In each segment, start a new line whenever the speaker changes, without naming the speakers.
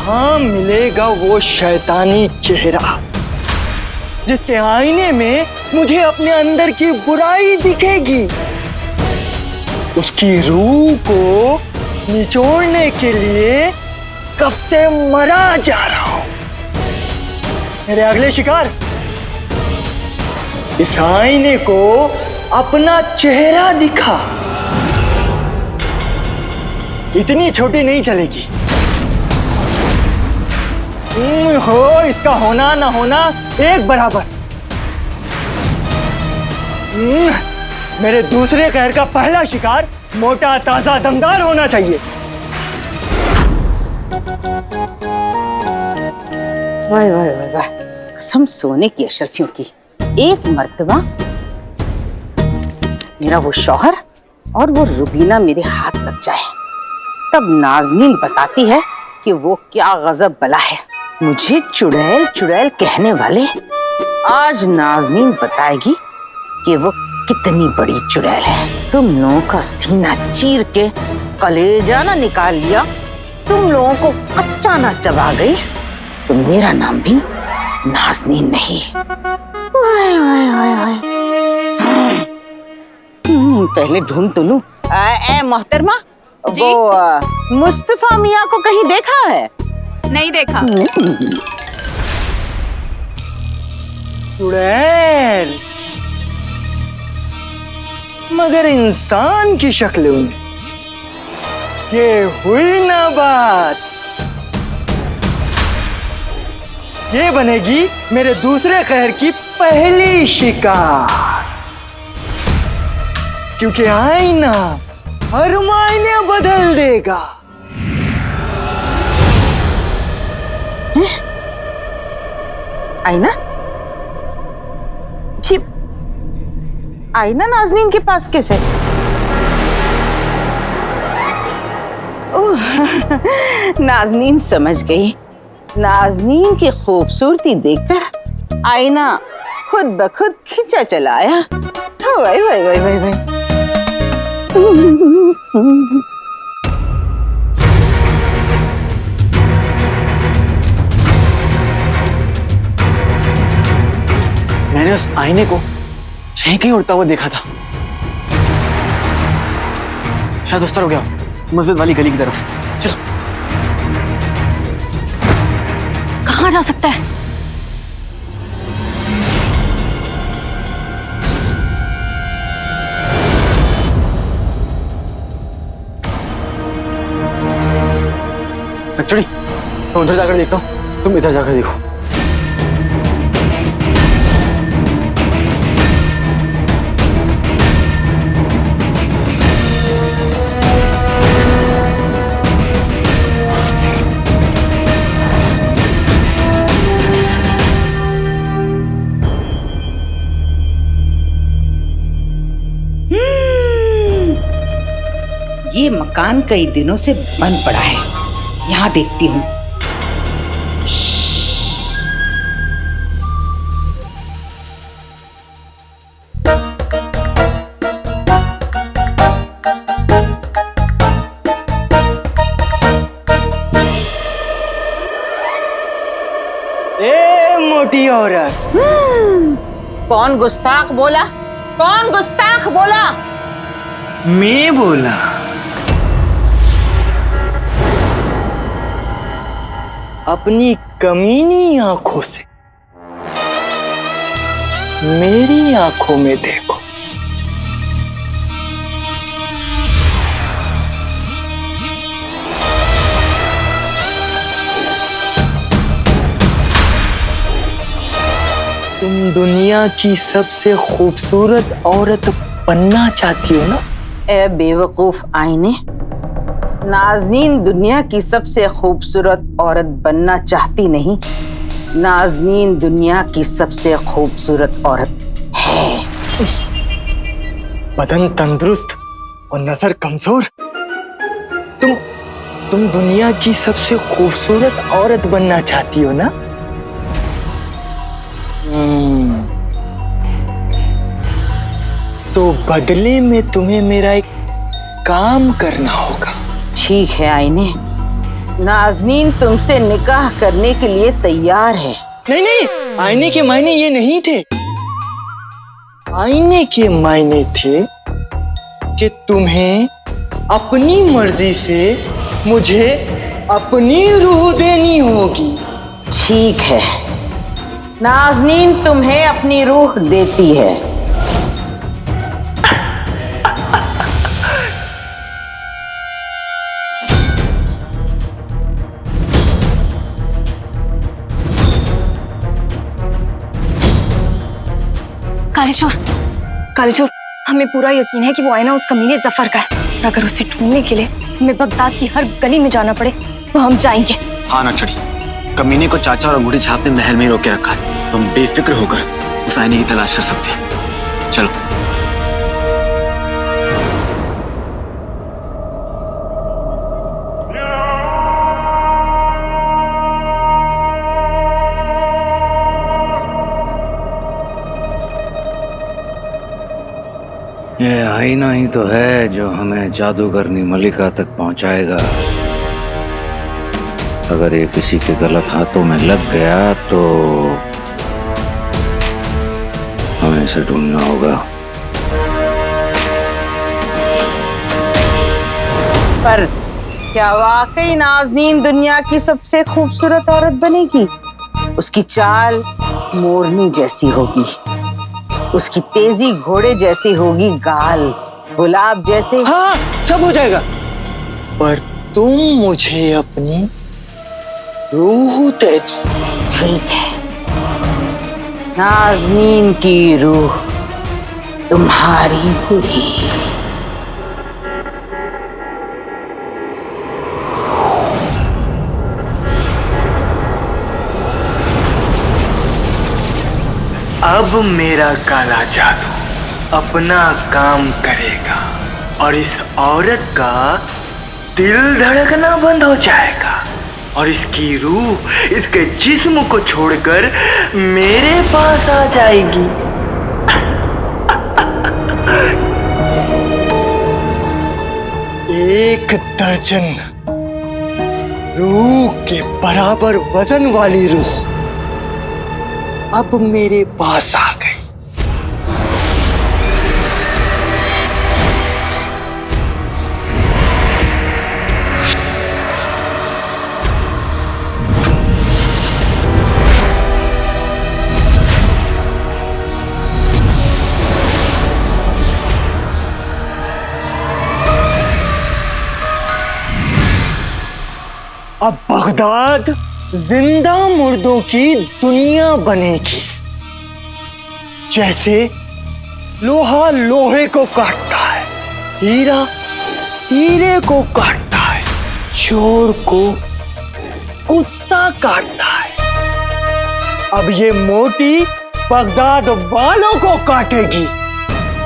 कहाँ मिलेगा वो शैतानी चेहरा जिसके आईने में मुझे अपने अंदर की बुराई दिखेगी। उसकी रूह को निचोड़ने के लिए कब से मरा जा रहा हूं। मेरे अगले शिकार, इस आईने को अपना चेहरा दिखा। इतनी छोटी नहीं चलेगी। हो इसका होना ना होना एक बराबर। मेरे दूसरे कहर का पहला शिकार मोटा ताजा दमदार होना चाहिए।
वाह वाह वाह वाह, कसम सोने की अशरफियों की। एक मर्तबा मेरा वो शौहर और वो रुबीना मेरे हाथ लग जाए, तब नाज़नीन बताती है कि वो क्या गजब बला है। मुझे चुड़ैल चुड़ैल कहने वाले आज नाज़नीन बताएगी कि वो कितनी बड़ी चुड़ैल है। तुम लोगों का सीना चीर के कलेजा ना निकाल लिया, तुम लोगों को कच्चा ना चबा गई, तो मेरा नाम भी नाज़नीन नहीं। वाय वाय वाय वाय। पहले ढूंढ तो लूं। मोहतरमा, वो मुस्तफा मियाँ को कहीं देखा है?
नहीं देखा।
चुड़ैल मगर इंसान की शक्ल में। ये हुई ना बात। ये बनेगी मेरे दूसरे कहर की पहली शिकार, क्योंकि आईना हर मायने बदल देगा।
आईना? जी, आईना नाज़नीन के पास कैसे? ओह, नाज़नीन समझ गई। नाज़नीन की खूबसूरती देखकर आईना खुद ब खुद खींचा चला आया। Why why why why why.
मैंने उस आईने को कहीं कहीं उड़ता हुआ देखा था। शायद उस तरफ गया, मस्जिद वाली गली की तरफ। चलो।
कहाँ जा सकता है?
एक्चुअली मैं उधर जाकर देखता हूँ, तुम इधर जाकर देखो।
ये मकान कई दिनों से बंद पड़ा है, यहाँ देखती हूँ।
ए मोटी औरत,
कौन गुस्ताख बोला? कौन गुस्ताख बोला?
मैं बोला। अपनी कमीनी आंखों से मेरी आंखों में देखो। तुम दुनिया की सबसे खूबसूरत औरत बनना चाहती हो ना?
ए बेवकूफ आईने, नाज़नीन दुनिया की सबसे खूबसूरत औरत बनना चाहती नहीं, नाज़नीन दुनिया की सबसे खूबसूरत औरत है।
बदन तंदुरुस्त और नजर कमजोर। तुम दुनिया की सबसे खूबसूरत औरत बनना चाहती हो ना? तो बदले में तुम्हें मेरा एक काम करना होगा।
ठीक है आईने, नाजनीन तुमसे निकाह करने के लिए तैयार है।
नहीं नहीं, आईने के मायने ये नहीं थे। आईने के मायने थे कि तुम्हें अपनी मर्जी से मुझे अपनी रूह देनी होगी।
ठीक है, नाजनीन तुम्हें अपनी रूह देती है।
कालीचोर, कालीचोर, हमें पूरा यकीन है कि वो आईना उस कमीने जफर का है। और अगर उसे ढूंढने के लिए हमें बगदाद की हर गली में जाना पड़े तो हम जाएंगे।
हाँ नक्सड़ी, कमीने को चाचा और अंगूठी छाप ने महल में ही रोक के रखा है। हम बेफिक्र होकर उस आईने की तलाश कर सकते हैं। चलो।
ये आईना ही तो है जो हमें जादूगरनी मलिका तक पहुंचाएगा। अगर ये किसी के गलत हाथों में लग गया तो हमें इसे ढूंढना होगा।
पर क्या वाकई नाजनीन दुनिया की सबसे खूबसूरत औरत बनेगी? उसकी चाल मोरनी जैसी होगी, उसकी तेजी घोड़े जैसी होगी, गाल गुलाब जैसे।
हाँ, सब हो जाएगा, पर तुम मुझे अपनी रूह दे दो।
ठीक है, नाजनीन की रूह तुम्हारी हुई।
अब मेरा काला जादू अपना काम करेगा और इस औरत का दिल धड़कना बंद हो जाएगा और इसकी रूह इसके जिस्म को छोड़कर मेरे पास आ जाएगी।
एक दर्जन रूह के बराबर वजन वाली रूह अब मेरे पास आ गई। अब बगदाद जिंदा मुर्दों की दुनिया बनेगी। जैसे लोहा लोहे को काटता है, हीरा हीरे को काटता है, चोर को कुत्ता काटता है। अब ये मोटी बगदाद वालों को काटेगी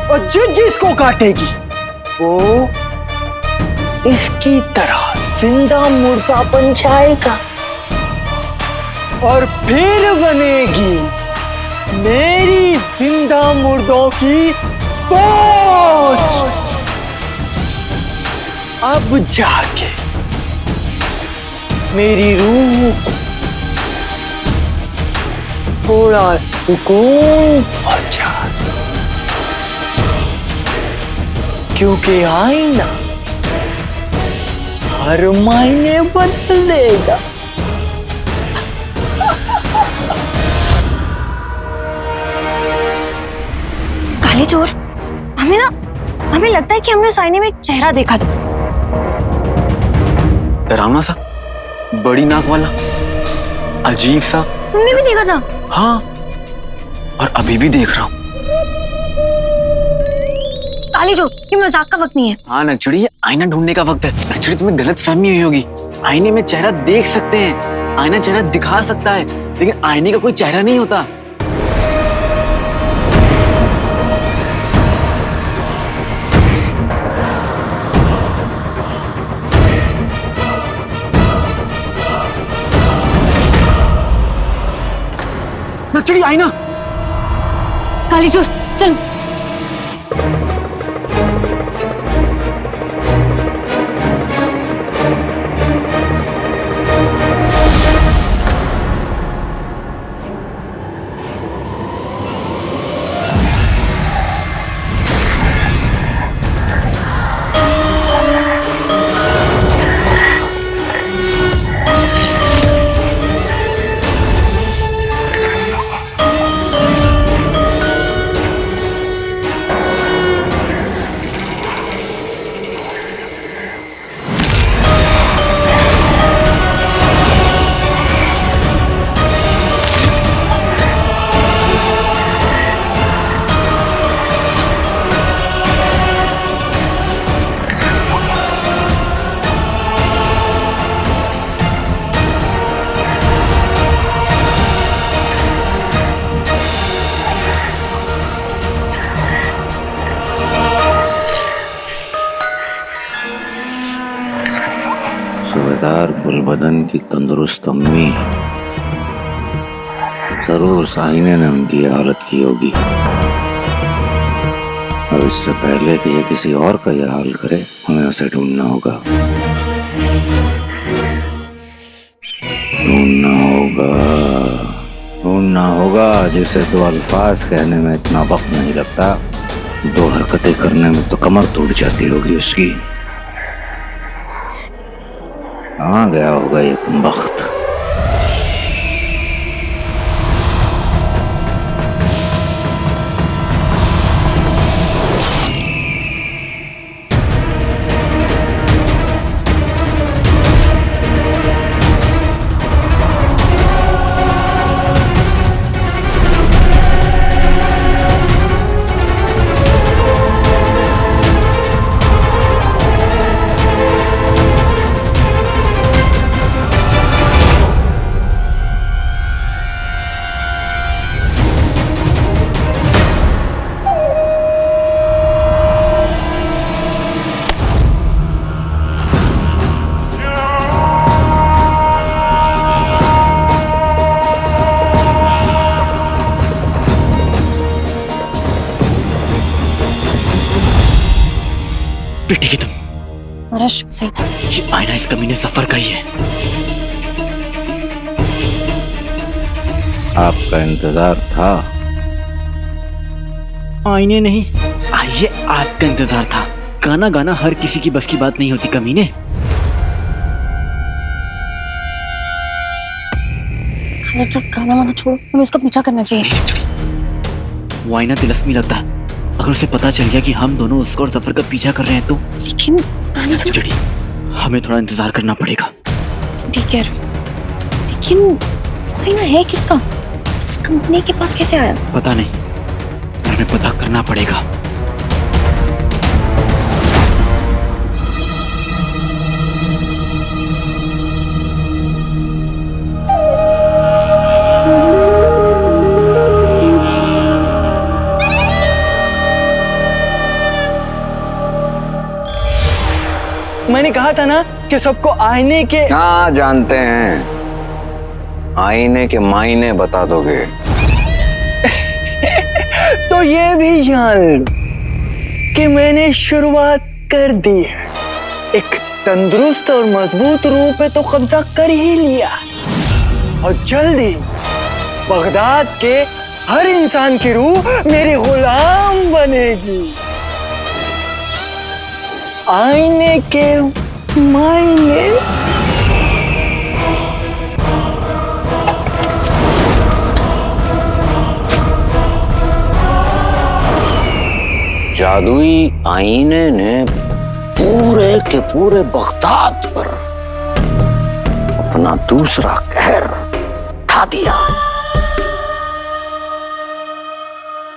और जिसको काटेगी वो इसकी तरह जिंदा मुर्दा बन जाएगा और फिर बनेगी मेरी जिंदा मुर्दों की फौज। अब जाके मेरी रूह को थोड़ा सुकून पहुंचा, क्योंकि आईना हर मायने बदल देगा।
काली चोर, हमें लगता है कि हमने उस आईने में एक चेहरा देखा था।
डरावना सा, बड़ी नाक वाला, अजीब सा।
तुमने भी देखा था?
हाँ, और अभी भी देख रहा हूँ।
काली चोर, ये मजाक का वक्त नहीं है।
हाँ नक्सड़ी, ये आईना ढूंढने का वक्त है। नक्सड़ी, तुम्हें गलत फहमी हुई होगी। आईने में चेहरा देख सकते हैं, आईना चेहरा दिखा सकता है, लेकिन आईने का कोई चेहरा नहीं होता। नक्सड़ी, आईना।
काली चोर, चल।
लचकदार गुलबदन की तंदुरुस्त अम्मी जरूर साइने ने उनकी ये हालत की होगी। और इससे पहले कि ये किसी और का यह हाल करे, हमें उसे ढूंढना होगा। ढूंढना होगा जिसे दो अल्फाज कहने में इतना वक्त नहीं लगता, दो हरकतें करने में तो कमर टूट जाती होगी उसकी। कहाँ गया होगा ये कमबख्त?
बेटी की तुम।
मेरा शक सही था।
ये आईना इस कमीने सफर का ही है।
आपका इंतजार था।
आईने नहीं, आइए आपका इंतजार था। गाना गाना हर किसी की बस की बात नहीं होती कमीने।
जो गाना वाना छोड़ो, हमें उसका पीछा करना चाहिए।
वो आईना तिलस्मी लगता है। अगर उसे पता चल गया कि हम दोनों उसको और सफर का पीछा कर रहे हैं तो
लेकिन
चिड़ी, हमें थोड़ा इंतजार करना पड़ेगा।
ठीक है, लेकिन वो आईना है किसका? उस कंपनी के पास कैसे आया?
पता नहीं, पर हमें पता करना पड़ेगा।
मैंने कहा था ना कि सबको आईने के।
क्या जानते हैं, आईने के मायने बता दोगे।
तो ये भी जान लो कि मैंने शुरुआत कर दी है। एक तंदुरुस्त और मजबूत रूह पे तो कब्जा कर ही लिया, और जल्द ही बगदाद के हर इंसान की रूह मेरी गुलाम बनेगी। आईने के मायने।
जादुई आईने ने पूरे के पूरे बगदाद पर अपना दूसरा कहर ढा दिया।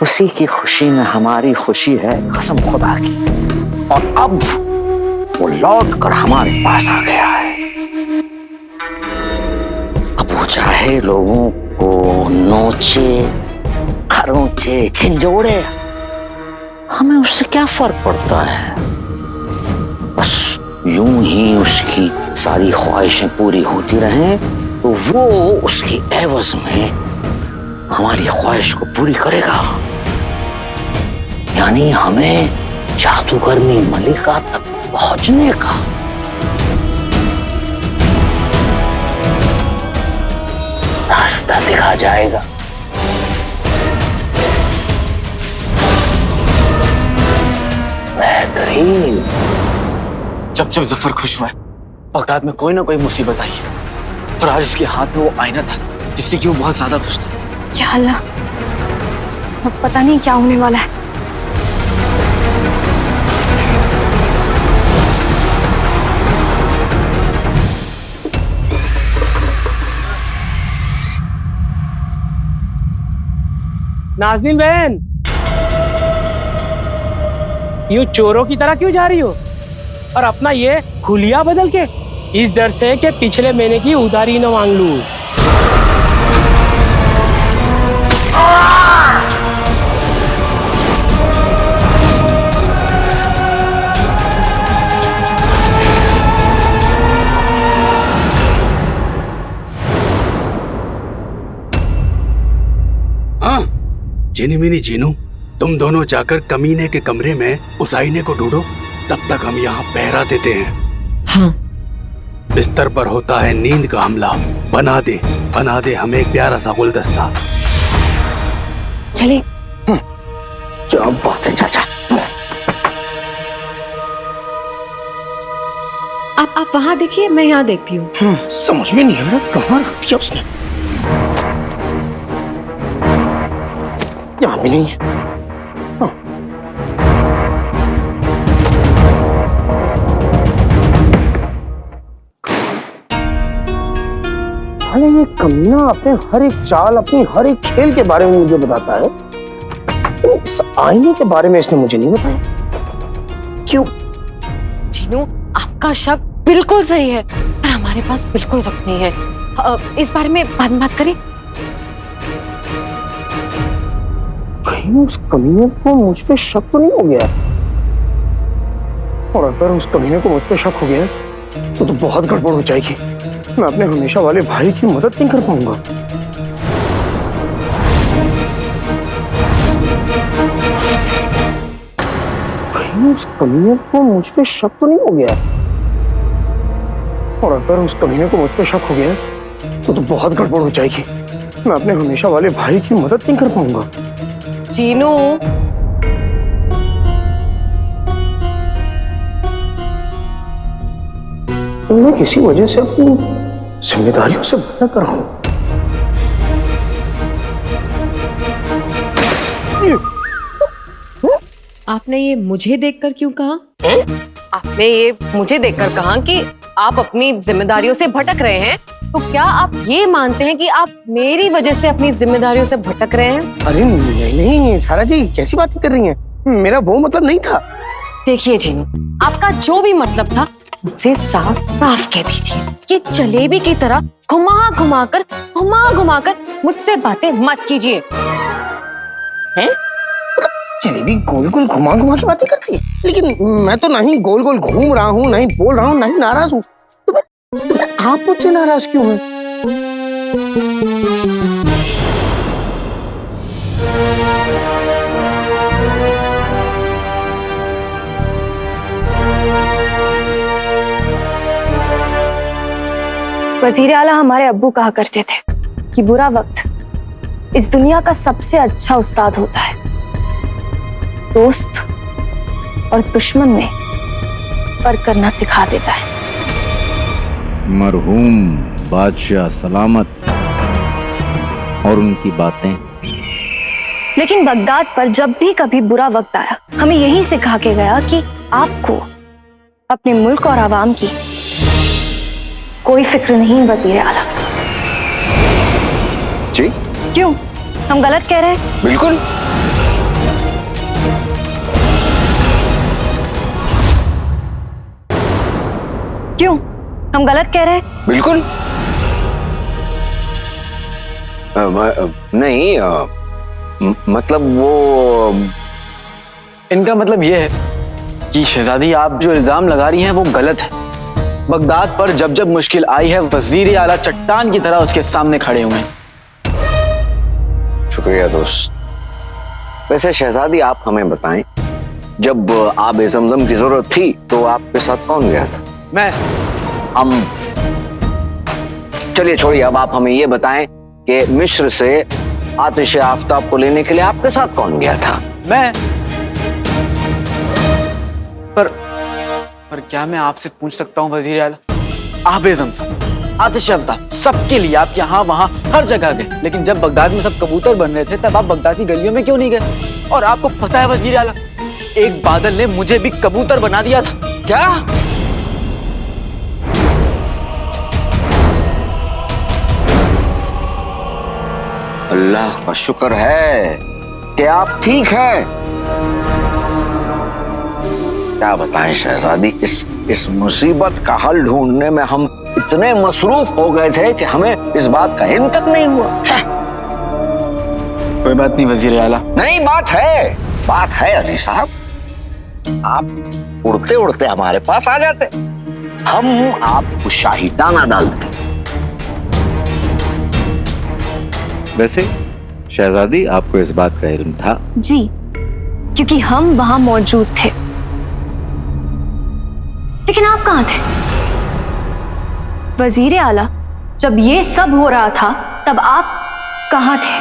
उसी की खुशी में हमारी खुशी है, कसम खुदा की। और अब वो लौट कर हमारे पास आ गया है। अब वो चाहे लोगों को नोचे, खरोंचे, झंझोड़े, हमें उससे क्या फर्क पड़ता है। बस यूं ही उसकी सारी ख्वाहिशें पूरी होती रहें तो वो उसकी एवज में हमारी ख्वाहिश को पूरी करेगा। यानी हमें जादूगरनी मलिका तक पहुंचने का रास्ता दिखा जाएगा। बेहतरीन।
जब जब जफर खुश हुआ है, बगदाद में कोई ना कोई मुसीबत आई है, और आज उसके हाथ में वो आईना था जिससे कि वो बहुत ज्यादा खुश था।
या अल्लाह, अब पता नहीं क्या होने वाला है।
नाज़नीन बहन, यूं चोरों की तरह क्यों जा रही हो? और अपना ये हुलिया बदल के, इस डर से कि पिछले महीने की उधारी न मांग लूं।
जिनी मिनी जीनू, तुम दोनों जाकर कमीने के कमरे में उस आईने को ढूंढो, तब तक हम यहाँ पहरा देते हैं।
हाँ।
बिस्तर पर होता है नींद का हमला, बना दे हमें एक प्यारा सा गुलदस्ता।
चलिए।
क्या बात है चाचा।
आप वहां देखिए, मैं यहाँ देखती हूँ।
समझ में नहीं आ रहा कहाँ रख दिया उसने। यहाँ भी नहीं है।
ये कमीना अपने हर एक चाल, अपनी हर एक खेल के बारे में मुझे बताता है। इस आईने के बारे में इसने मुझे नहीं बताया। क्यों?
जीनू, आपका शक बिल्कुल सही है, पर हमारे पास बिल्कुल वक्त नहीं है। इस बारे में बाद में बात करें।
कहीं उस कमीने को मुझ पे शक तो नहीं हो गया? और अगर उस कमीने को मुझ पे शक हो गया तो बहुत गड़बड़ हो जाएगी। मैं अपने हमेशा वाले भाई की मदद नहीं कर पाऊंगा। कहीं उस कमीने को मुझ पे शक तो नहीं हो गया? और अगर उस कमीने को मुझ पे शक हो गया तो बहुत गड़बड़ हो जाएगी। मैं अपने हमेशा वाले भाई की मदद नहीं कर पाऊंगा।
जीनू,
मैं किसी वजह से अपनी जिम्मेदारियों से भटक रहा हूं।
आपने ये मुझे देखकर क्यों कहा? आपने ये मुझे देखकर कहा कि आप अपनी जिम्मेदारियों से भटक रहे हैं, तो क्या आप ये मानते हैं कि आप मेरी वजह से अपनी जिम्मेदारियों से भटक रहे हैं?
अरे नहीं नहीं सारा जी, कैसी बातें कर रही हैं? मेरा वो मतलब नहीं था।
देखिए जीनू, आपका जो भी मतलब था मुझसे साफ साफ कह दीजिए। ये जलेबी की तरह घुमा घुमा कर मुझसे बातें मत कीजिए।
जलेबी गोल गोल घुमा घुमा के बातें करती है, लेकिन मैं तो नहीं गोल गोल घूम रहा हूँ, नहीं बोल रहा हूँ, नहीं नाराज हूँ। तो आप मुझसे नाराज क्यों हैं?
वजीर आला हमारे अब्बू कहा करते थे कि बुरा वक्त इस दुनिया का सबसे अच्छा उस्ताद होता है। दोस्त और दुश्मन में फर्क करना सिखा देता है।
मरहूम बादशाह सलामत और उनकी बातें।
लेकिन बगदाद पर जब भी कभी बुरा वक्त आया, हमें यही सिखा के गया कि आपको अपने मुल्क और आवाम की कोई फिक्र नहीं। वजीर आला
जी,
क्यों, हम गलत कह रहे हैं?
बिल्कुल।
क्यों, हम गलत कह रहे हैं?
बिल्कुल नहीं, मतलब वो
इनका मतलब ये है कि शहजादी आप जो इल्जाम लगा रही हैं वो गलत है। बगदाद पर जब जब मुश्किल आई है, वजीर आला चट्टान की तरह उसके सामने खड़े हुए हैं।
शुक्रिया दोस्त। वैसे शहजादी आप हमें बताएं, जब आब ज़मज़म की जरूरत थी तो आपके साथ कौन गया था?
मैं।
हम चलिए छोड़िए, अब आप हमें ये बताएं कि मिस्र से आतिश आफताब को लेने के लिए आपके साथ कौन गया था?
मैं। पर क्या मैं आपसे पूछ सकता हूँ वजीर आला, आबे ज़मज़म, आतिश आफताब, सबके लिए आप यहाँ वहाँ हर जगह गए, लेकिन जब बगदाद में सब कबूतर बन रहे थे तब आप बगदाद की गलियों में क्यों नहीं गए? और आपको पता है वजीर आला, एक बादल ने मुझे भी कबूतर बना दिया था।
क्या? अल्लाह का शुक्र है कि आप ठीक हैं। क्या बताएं शहजादी, इस मुसीबत का हल ढूंढने में हम इतने मसरूफ हो गए थे कि हमें इस बात का हिम तक नहीं हुआ।
कोई बात नहीं वजीर आला।
नहीं, बात है अली साहब। आप उड़ते उड़ते हमारे पास आ जाते, हम आपको शाही दाना डालते।
वैसे शहजादी, आपको इस बात का इल्म था?
जी, क्योंकि हम वहां मौजूद थे। लेकिन आप कहां थे? वजीर आला, जब ये सब हो रहा था तब आप कहां थे?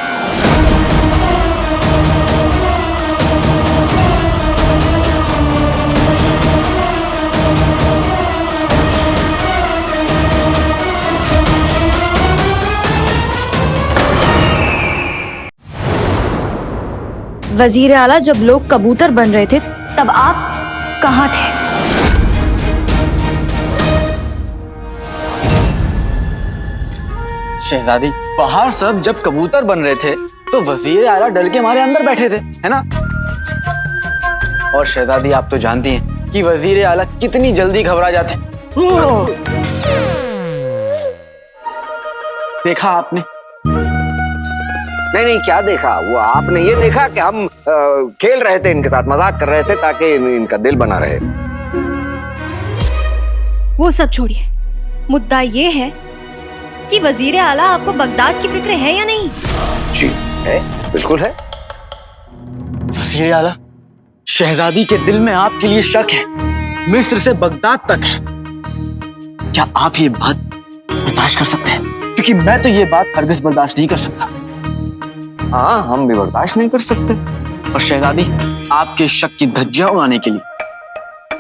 वजीर आला, जब लोग कबूतर बन रहे थे
तब आप कहां थे?
शहजादी, बाहर सब जब कबूतर बन रहे थे तो वजीर आला डर के मारे अंदर बैठे थे, है ना? और शहजादी, आप तो जानती हैं कि वजीर आला कितनी जल्दी घबरा जाते हैं। देखा आपने?
नहीं, क्या देखा? वो आपने ये देखा कि हम खेल रहे थे, इनके साथ मजाक कर रहे थे ताकि इनका दिल बना रहे।
वो सब छोड़िए, मुद्दा ये है कि वजीर आला आपको बगदाद की फिक्र है या नहीं?
जी है, बिल्कुल है।
वजीर आला, शहजादी के दिल में आपके लिए शक है। मिस्र से बगदाद तक है। क्या आप ये बात बर्दाश्त कर सकते हैं? क्योंकि मैं तो ये बात हरगिज़ बर्दाश्त नहीं कर सकता।
हाँ, हम भी बर्दाश्त नहीं कर सकते।
और शहजादी, आपके शक की धज्जियां उड़ाने के लिए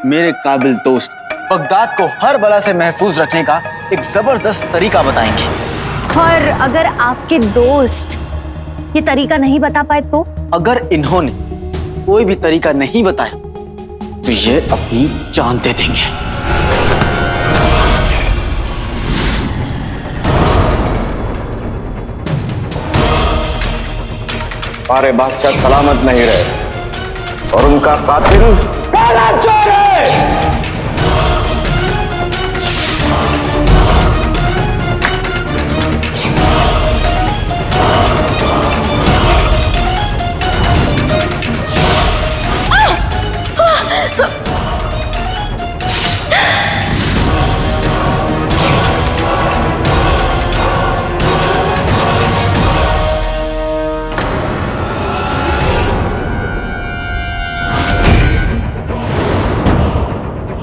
मेरे काबिल दोस्त बगदाद को हर बला से महफूज रखने का एक जबरदस्त तरीका बताएंगे।
और अगर आपके दोस्त ये तरीका नहीं बता पाए तो?
अगर इन्होंने कोई भी तरीका नहीं बताया तो ये अपनी जान दे देंगे।
हमारे बादशाह सलामत नहीं रहे और उनका कातिल काला चोर है।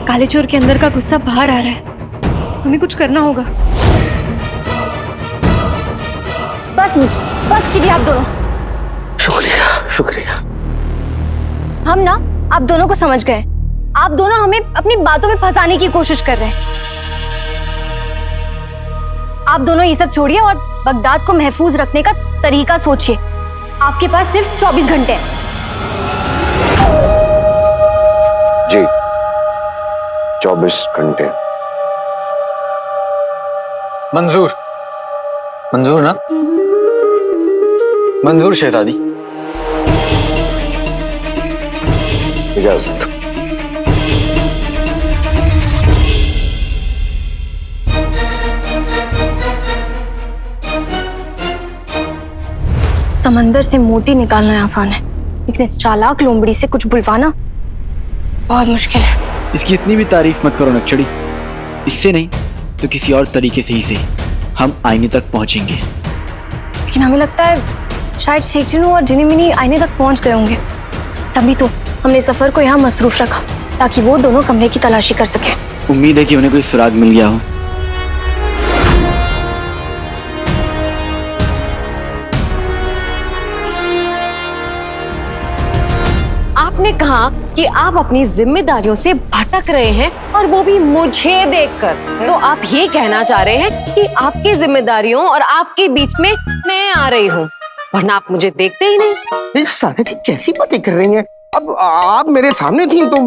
काले चोर के अंदर का गुस्सा बाहर आ रहा है, हमें कुछ करना होगा।
बस कीजिए आप दोनों।
शुक्रिया, शुक्रिया।
हम ना आप दोनों को समझ गए। आप दोनों हमें अपनी बातों में फंसाने की कोशिश कर रहे हैं। आप दोनों ये सब छोड़िए और बगदाद को महफूज रखने का तरीका सोचिए। आपके पास सिर्फ 24 घंटे हैं।
जी, 24 घंटे।
मंजूर, मंजूर ना? मंजूर शहजादी।
इजाजत।
समंदर से मोती निकालना आसान है, लेकिन इस चालाक लोमड़ी से कुछ बुलवाना बहुत मुश्किल है।
इसकी इतनी भी तारीफ मत करो नक्चड़ी। इससे नहीं तो किसी और तरीके से ही सही हम आईने तक पहुंचेंगे।
लेकिन हमें लगता है शायद शेख जिनू और जिनी मिनी आईने तक पहुंच गए होंगे। तभी तो हमने सफर को यहाँ मसरूफ रखा ताकि वो दोनों कमरे की तलाशी कर सके।
उम्मीद है कि उन्हें कोई सुराग मिल गया हो।
आपने कहा कि आप अपनी जिम्मेदारियों से भटक रहे हैं और वो भी मुझे देखकर। तो आप ये कहना चाह रहे हैं कि आपकी जिम्मेदारियों और आपके बीच में मैं आ रही हूँ, वरना आप मुझे देखते ही नहीं।
ये सारे जी कैसी बातें कर रही हैं? अब आप मेरे सामने थी तो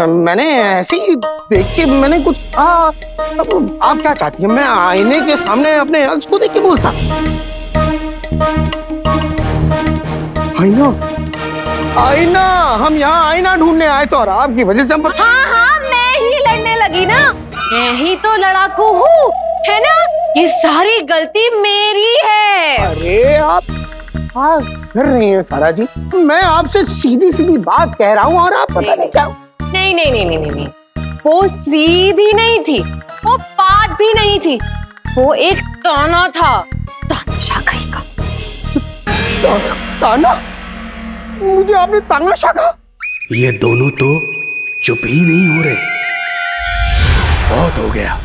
मैंने ऐसे ही देख के मैंने कुछ अब आप क्या चाहती हैं? मैं आईने के सामने अपने अक्स को देख के बोलता? आईना, आईना, हम यहाँ आईना ढूंढने आए तो और आपकी वजह से हम।
हाँ, मैं ही लड़ने लगी ना। मैं ही तो लड़ाकू हूँ, है ना? ये सारी गलती मेरी है।
अरे आप क्या कर रही हैं सारा जी? मैं आपसे सीधी सीधी बात कह रहा हूँ और आप पता नहीं क्या।
नहीं, वो सीधी नहीं थी, वो बात भी नहीं थी, वो एक ताना था। तानाशाह कहीं का।
ताना? मुझे आपने तानाशाह कहा?
ये दोनों तो चुप ही नहीं हो रहे। बहुत हो गया।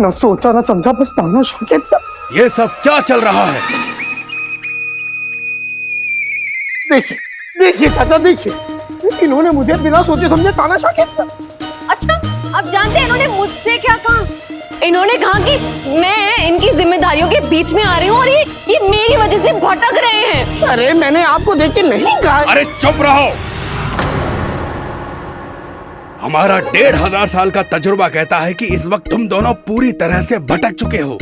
ना सोचा ना समझा, बस तानाशाह कह दिया।
ये सब क्या चल रहा है?
देखिए देखिए चाचा, देखिए, इन्होंने मुझे बिना सोचे समझे तानाशाह कह दिया।
अच्छा, आप जानते हैं इन्होंने मुझसे क्या कहा? इन्होंने कहा कि मैं इनकी जिम्मेदारियों के बीच में आ रही हूँ और ये मेरी वजह से भटक रहे हैं।
अरे मैंने आपको देख के नहीं कहा।
अरे चुप रहो। हमारा 1500 साल का तजुर्बा कहता है कि इस वक्त तुम दोनों पूरी तरह से भटक चुके हो।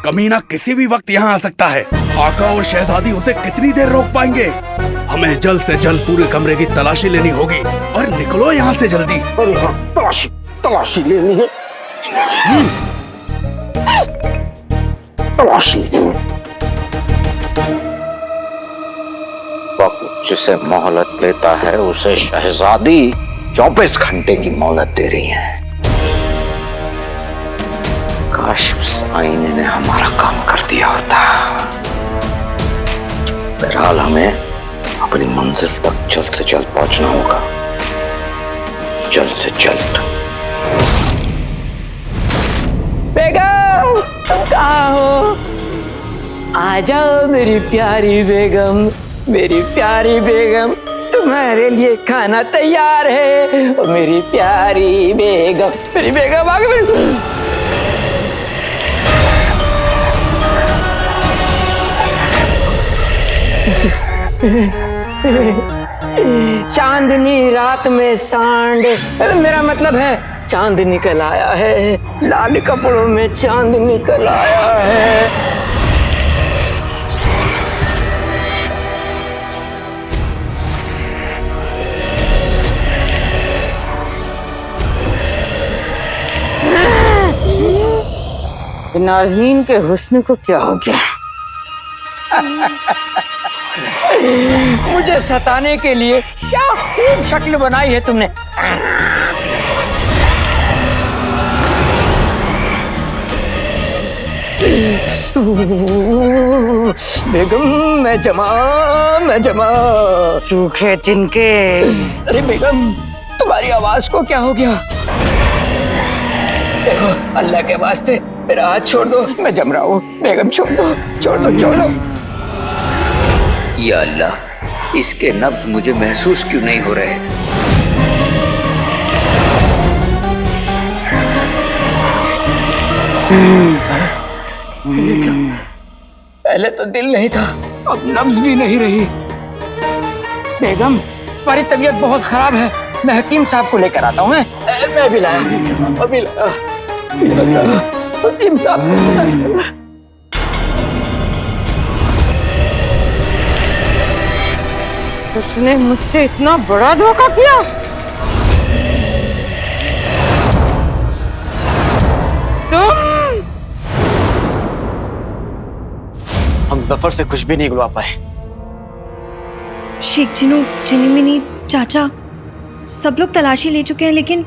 कमीना किसी भी वक्त यहाँ आ सकता है। आका और शहजादी उसे कितनी देर रोक पाएंगे? हमें जल्द से जल्द पूरे कमरे की तलाशी लेनी होगी और निकलो यहाँ से जल्दी।
अरे हाँ, तलाशी लेनी है। तलाशी लेनी है।
वक्त जिसे मोहलत लेता है उसे शहजादी 24 घंटे की मोहलत दे रही है। काश उस आईने ने हमारा काम कर दिया होता। बहरहाल हमें अपनी मंजिल तक जल्द से जल्द पहुंचना होगा, जल्द से जल्द।
बेगम, तुम कहाँ हो? आ जाओ मेरी प्यारी बेगम, मेरी प्यारी बेगम, तुम्हारे लिए खाना तैयार है। और मेरी प्यारी बेगम, मेरी बेगम आ गई। चांदनी रात में सांड, मेरा मतलब है चांद निकल आया है। लाल कपड़ों में चांद निकल आया है।
नाज़नीन के हुस्न को क्या हो गया?
मुझे सताने के लिए क्या खूब शक्ल बनाई है तुमने। बेगम, मैं जमा
सूखे तिनके।
अरे बेगम, तुम्हारी आवाज को क्या हो गया? देखो, अल्लाह के वास्ते मेरा हाथ छोड़ दो, मैं जम रहा हूँ। बेगम छोड़ दो, छोड़ दो, छोड़ दो।
या अल्लाह, इसके नब्ज मुझे महसूस क्यों नहीं हो रहे?
पहले तो दिल नहीं था, अब नब्ज भी नहीं रही। बेगम, तुम्हारी तबीयत बहुत खराब है, मैं हकीम साहब को लेकर आता हूँ। मैं भी लाया, अभी लाया। हकीम साहब,
उसने मुझसे इतना बड़ा धोखा किया।
हम जफर से कुछ भी नहीं गिलवा पाए।
शेख जिनू, जिनीमिनी, चाचा सब लोग तलाशी ले चुके हैं, लेकिन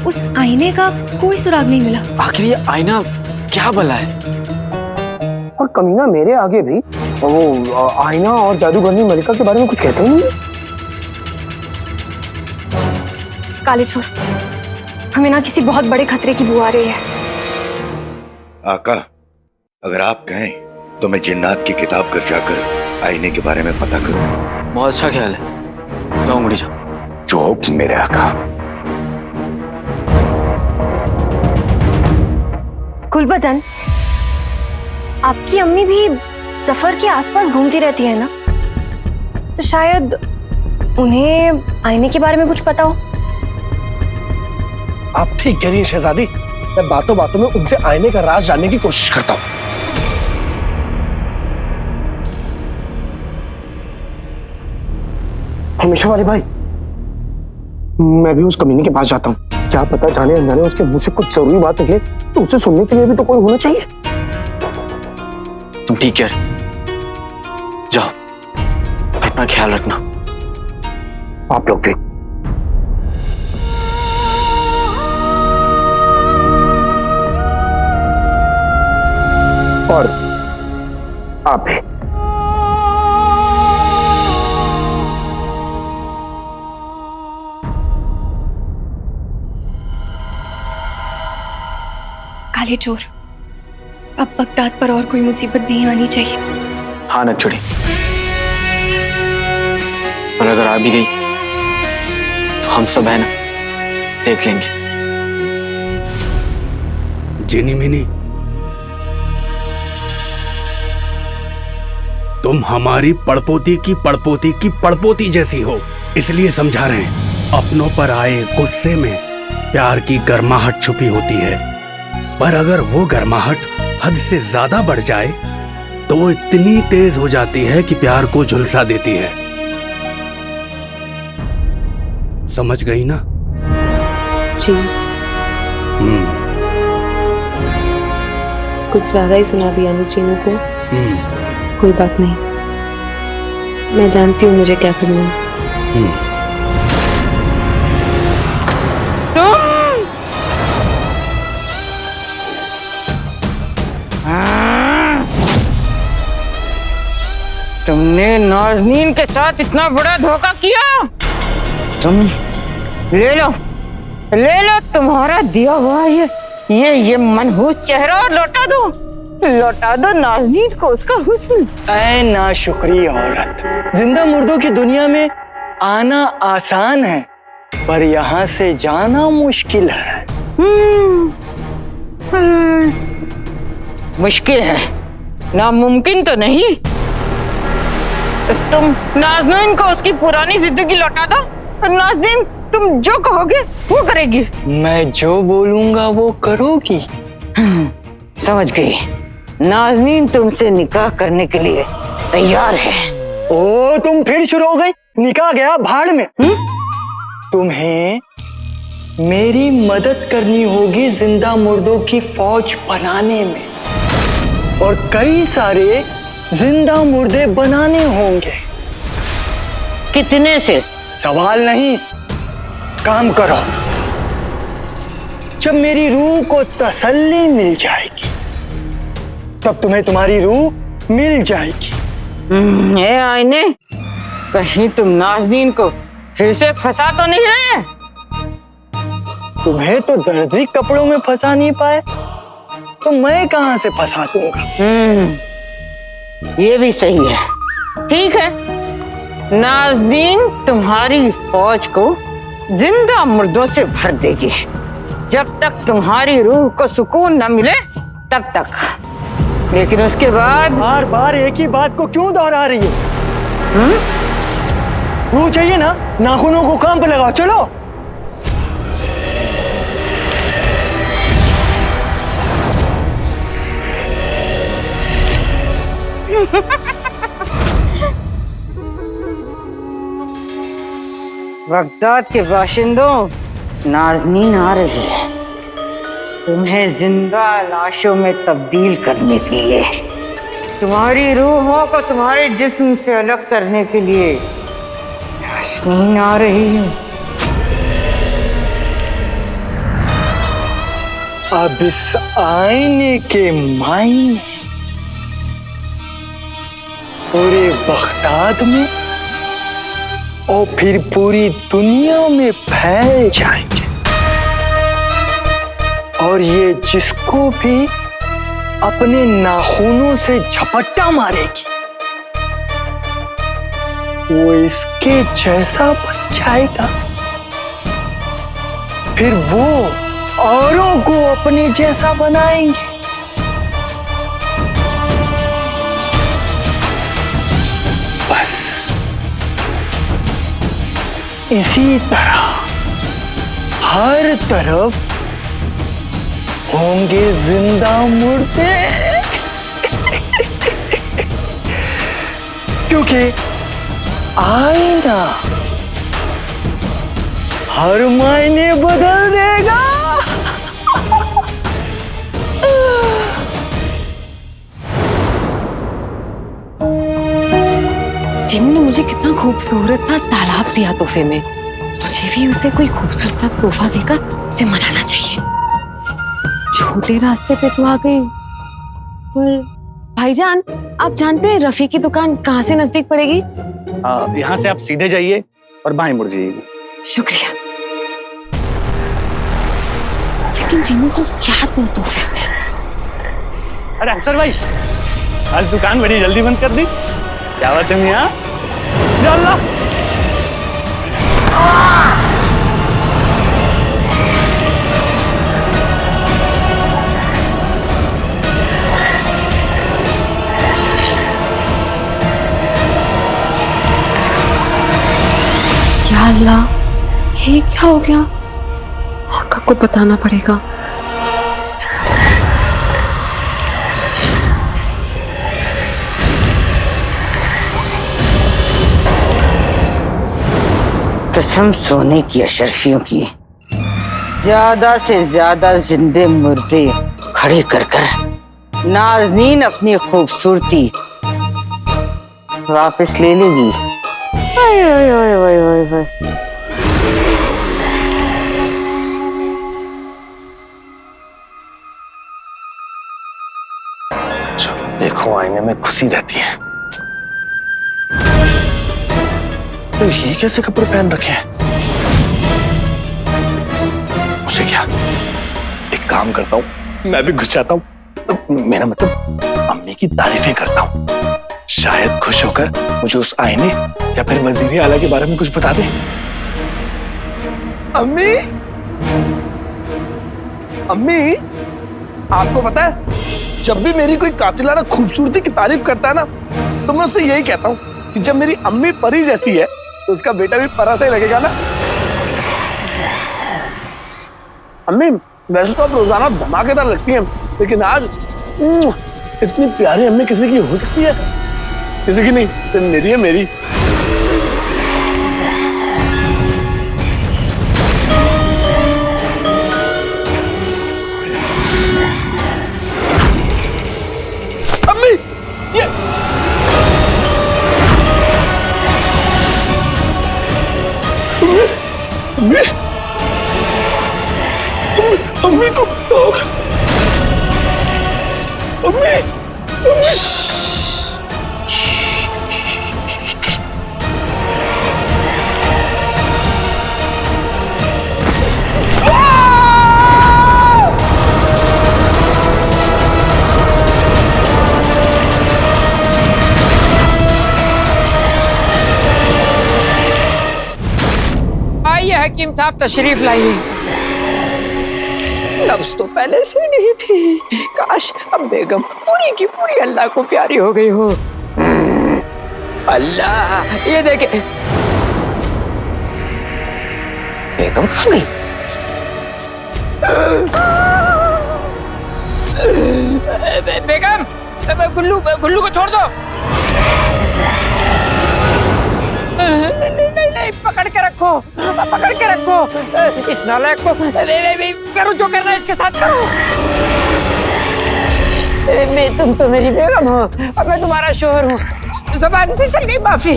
उस आईने का कोई सुराग नहीं मिला।
आखिर ये आईना क्या भला है?
और कमीना मेरे आगे भी वो आईना और जादूगरनी मलिका के बारे में कुछ कहते ही नहीं।
काले चोर, हमें ना किसी बहुत बड़े खतरे की बू आ रही है।
आका, अगर आप कहें तो मैं जिन्नात की किताब कर जाकर आईने के बारे में पता करूं।
बहुत अच्छा ख्याल है, जाओ मुड़ी जाओ।
जो हुक्म मेरे आका।
गुलबदन, आपकी अम्मी भी सफर के आसपास घूमती रहती है ना, तो शायद उन्हें आईने के बारे में कुछ पता हो।
आप ठीक कह रही हैं शहजादी, मैं बातों बातों में उनसे आईने का राज जानने की कोशिश करता हूँ। हमेशा वाले भाई, मैं भी उस कमीने के पास जाता हूँ। क्या पता जाने अनजाने उसके मुंह से कुछ जरूरी बात निकले, तो उसे सुनने के लिए भी तो कोई होना चाहिए।
तुम ठीक है, जाओ, अपना ख्याल रखना।
आप लोग भी। और आप भी।
काले चोर, अब बगदाद पर और कोई मुसीबत नहीं आनी चाहिए।
हाँ नक्चुड़ी, और अगर आ भी गई तो हम सब है ना, देख लेंगे।
जिनी मिनी, तुम हमारी पड़पोती की पड़पोती की पड़पोती जैसी हो, इसलिए समझा रहे हैं। अपनों पर आए गुस्से में प्यार की गर्माहट छुपी होती है, पर अगर वो गर्माहट हद से ज्यादा बढ़ जाए तो वो इतनी तेज हो जाती है कि प्यार को झुलसा देती है। समझ गई ना?
जी। कुछ ज्यादा ही सुना दिया ना चीनू को। कोई बात नहीं, मैं जानती हूँ मुझे क्या करना है।
तुमने नाज़नीन के साथ इतना बड़ा धोखा किया। तुम ले लो तुम्हारा दिया हुआ ये मनहूस चेहरा और लौटा दो नाज़नीन को उसका हुस्न।
ऐ नाशुक्री औरत, जिंदा मुर्दों की दुनिया में आना आसान है, पर यहाँ से जाना मुश्किल है।
मुश्किल है, नामुमकिन तो नहीं। तुम नाज़नीन को उसकी पुरानी जिंदगी लौटा दो, और नाज़नीन तुम जो कहोगे वो करेगी।
मैं जो बोलूंगा वो करोगी।
समझ गई। नाज़नीन तुमसे निकाह करने के लिए तैयार है।
ओ, तुम फिर शुरू हो गई। निकाह गया भाड़ में। तुम्हें मेरी मदद करनी होगी जिंदा मुर्दों की फौज बनाने में, और कई सारे जिंदा मुर्दे बनाने होंगे।
कितने से?
सवाल नहीं, काम करो। जब मेरी रूह को तसल्ली मिल जाएगी तब तुम्हें तुम्हारी रूह मिल जाएगी।
ये आईने, कहीं तुम नाज़नीन को फिर से फंसा तो नहीं रहे?
तुम्हें तो दर्जी कपड़ों में फंसा नहीं पाए, तो मैं कहां से फंसा दूंगा?
ये भी सही है। ठीक है, नाज़नीन तुम्हारी फौज को जिंदा मुर्दों से भर देगी। जब तक तुम्हारी रूह को सुकून न मिले तब तक। लेकिन उसके बाद
बार बार एक ही बात को क्यों दोहरा रही है? रूह चाहिए ना, नाखूनों को काम पे लगाओ। चलो।
बगदाद के बाशिंदों, नाज़नीन आ रही है तुम्हें जिंदा लाशों में तब्दील करने के लिए, तुम्हारी रूहों को तुम्हारे जिस्म से अलग करने के लिए। नाज़नीन आ रही है।
अब इस आईने के मायने पूरे बगदाद में और फिर पूरी दुनिया में फैल जाएंगे, और ये जिसको भी अपने नाखूनों से झपट्टा मारेगी वो इसके जैसा बन जाएगा। फिर वो औरों को अपने जैसा बनाएंगे। बस इसी तरह हर तरफ होंगे जिंदा मुर्दे। क्योंकि आईना हर मायने बदल देगा।
जिन्होंने मुझे कितना खूबसूरत सा तालाब दिया तोहफे में, मुझे भी उसे कोई खूबसूरत सा तोहफा देकर उसे मनाना चाहिए। छोटे रास्ते पे तो आ गई, पर भाईजान, आप जानते हैं रफी की दुकान कहाँ से नजदीक पड़ेगी?
यहाँ से आप सीधे जाइए और बाएं मुड़ जाइए।
शुक्रिया। लेकिन जीनू को क्या दूं तोहफे में?
अरे अख्तर भाई, आज दुकान बड़ी जल्दी बंद कर दी। क्या बात है मियां? या अल्लाह!
या अल्लाह, ये क्या हो गया? आका को बताना पड़ेगा।
कसम सोने की अशरफियों की, ज्यादा से ज्यादा जिंदे मुर्दे खड़े कर कर नाज़नीन अपनी खूबसूरती वापस ले लेगी। ओए ओए ओए ओए ओए ओए।
देखो आईने में खुशी रहती है। तो ये कैसे कपड़े पहन रखे हैं? मुझे क्या, एक काम करता हूँ, मैं भी घुस जाता हूँ। मेरा मतलब अम्मी की तारीफें करता हूँ, शायद खुश होकर मुझे उस आईने या फिर वजीर आला के बारे में कुछ बता दे। अम्मी, अम्मी, आपको पता है जब भी मेरी कोई कातिलाना खूबसूरती की तारीफ करता है ना, तो मैं उससे यही कहता हूँ कि जब मेरी अम्मी परी जैसी है तो उसका बेटा भी परा से ही लगेगा ना। अम्मी, वैसे तो आप रोजाना धमाकेदार लगती हैं, लेकिन आज इतनी प्यारी अम्मी किसी की हो सकती है? किसी की नहीं, सिर्फ मेरी है, मेरी। अम्मी, ये अम्मी, अम्मी को अम्मी,
आइए हकीम साहब, तशरीफ लाइए। नफ्स तो पहले से नहीं थी, काश अब बेगम पूरी की पूरी अल्लाह को प्यारी हो गई हो। अल्लाह, ये देखे
बेगम कहाँ गई?
बेगम, गुल्लू गुल्लू को छोड़ दो। नहीं, पकड़ के रखो, पकड़ के रखो इस नालायक को। करो जो करना है इसके साथ करो। तुम तो मेरी बेगम हो, अब मैं तुम्हारा शोहर हूँ। ज़बान फिसल गई, माफी।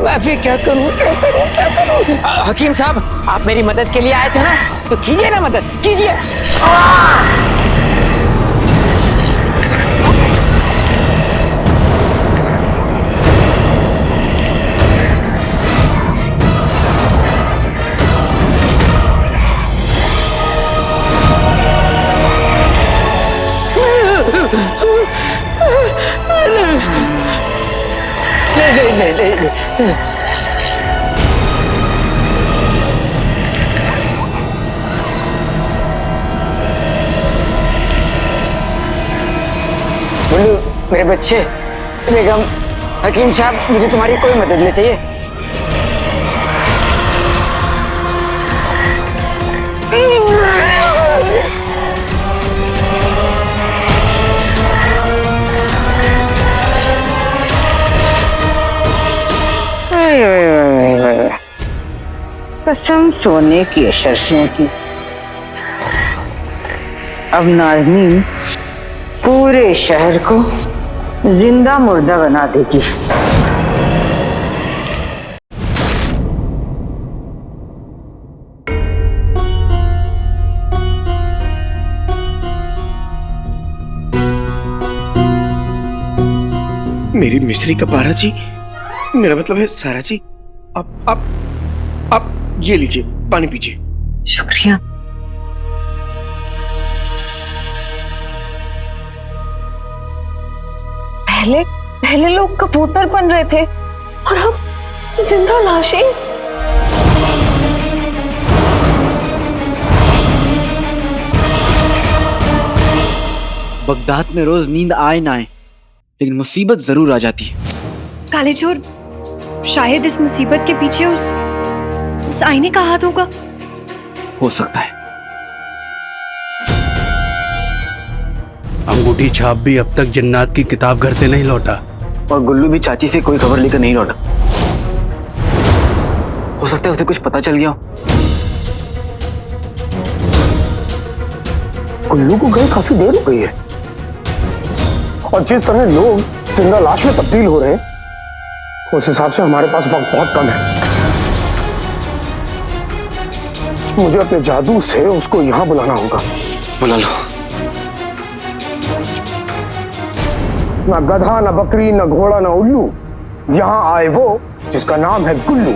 माफी, क्या करूँ क्या करूँ क्या करूँ? हकीम साहब, आप मेरी मदद के लिए आए थे ना, तो कीजिए ना मदद, कीजिए। नहीं। बोलो मेरे बच्चे, बेगम, हकीम साहब, मुझे तुम्हारी कोई मदद नहीं चाहिए।
कसम सोने की अशरफियों की, अब नाज़नीन पूरे शहर को जिंदा मुर्दा बना देगी।
मेरी मिश्री का पारा जी, मेरा मतलब है सारा जी, आप ये लीजिए, पानी पीजिए।
शुक्रिया। पहले लोग कबूतर बन रहे थे और अब जिंदा लाशें।
बगदाद में रोज नींद आए ना आए, लेकिन मुसीबत जरूर आ जाती है।
काले चोर, शायद इस मुसीबत के पीछे उस आईने का हाथ होगा।
हो सकता है।
अंगूठी छाप भी अब तक जिन्नात की किताब घर से नहीं लौटा,
और गुल्लू भी चाची से कोई खबर लेकर नहीं लौटा। हो सकता है उसे कुछ पता चल गया हो।
गुल्लू को गए काफी देर हो गई है, और जिस तरह लोग जिंदा लाश में तब्दील हो रहे हैं, उस हिसाब से हमारे पास वक्त बहुत कम है। मुझे अपने जादू से उसको यहां बुलाना होगा।
बुला लो।
न गधा, न बकरी, न घोड़ा, न उल्लू, यहां आए वो जिसका नाम है गुल्लू।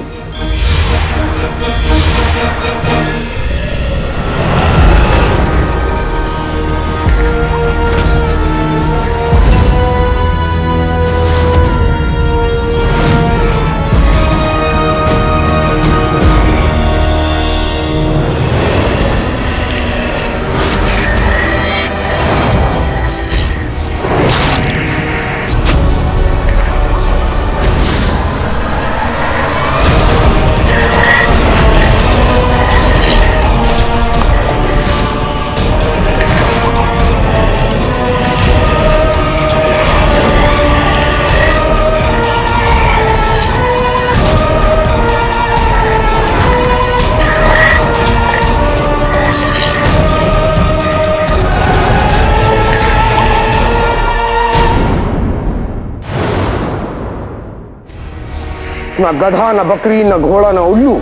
न गधा, न बकरी, न घोड़ा, न उल्लू,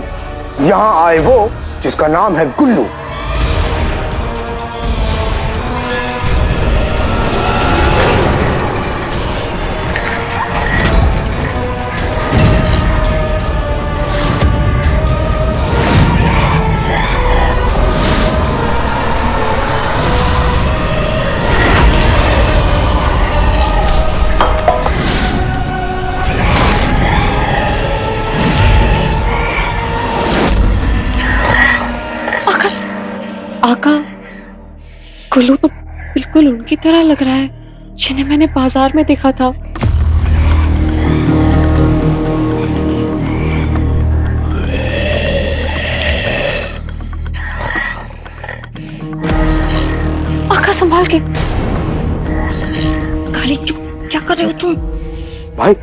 यहां आए वो जिसका नाम है गुल्लू।
आका, गुल्लू तो बिल्कुल उनकी तरह लग रहा है जिन्हें मैंने बाजार में देखा था। आका संभाल के।
काली चोर, क्या कर रहे हो तुम?
भाई,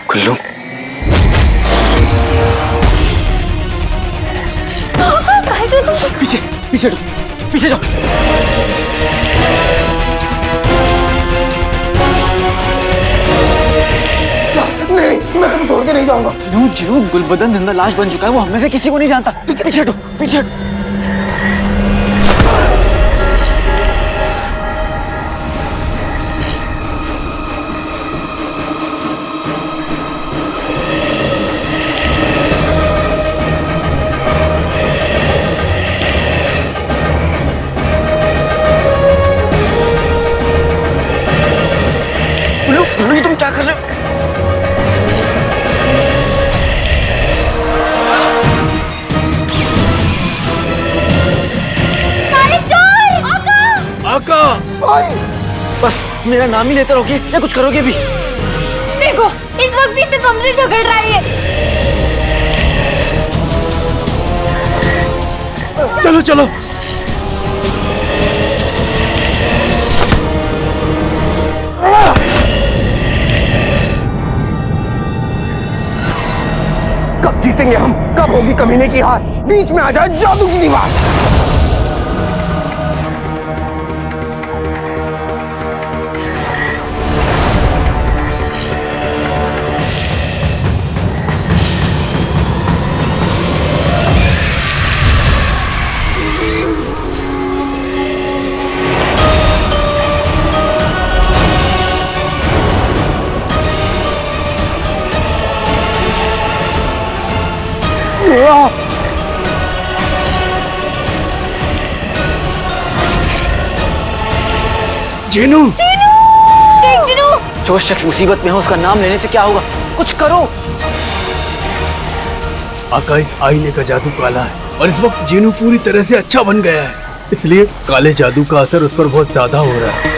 गुल्लू, पीछे पीछे पीछे जाओ।
नहीं, मैं तुम्हें छोड़ के नहीं जाऊंगा।
जो गुलबदन जिंदा लाश बन चुका है वो हमें से किसी को नहीं जानता। पीछे हटो, पीछे हटो। तुम क्या कर रहे हो?
आका!
भाई!
बस मेरा नाम ही लेते रहोगे या कुछ करोगे भी?
देखो, इस वक्त भी सिर्फ हमसे झगड़ रहा है।
चलो चलो।
कब जीतेंगे हम? कब होगी कमीने की हार? बीच में आ जाए जादू की दीवार।
जीनू,
शेख जिनू,
जो शख्स मुसीबत में हो उसका नाम लेने से क्या होगा? कुछ करो।
आका, इस आईने का जादू काला है और इस वक्त जीनू पूरी तरह से अच्छा बन गया है, इसलिए काले जादू का असर उस पर बहुत ज्यादा हो रहा है।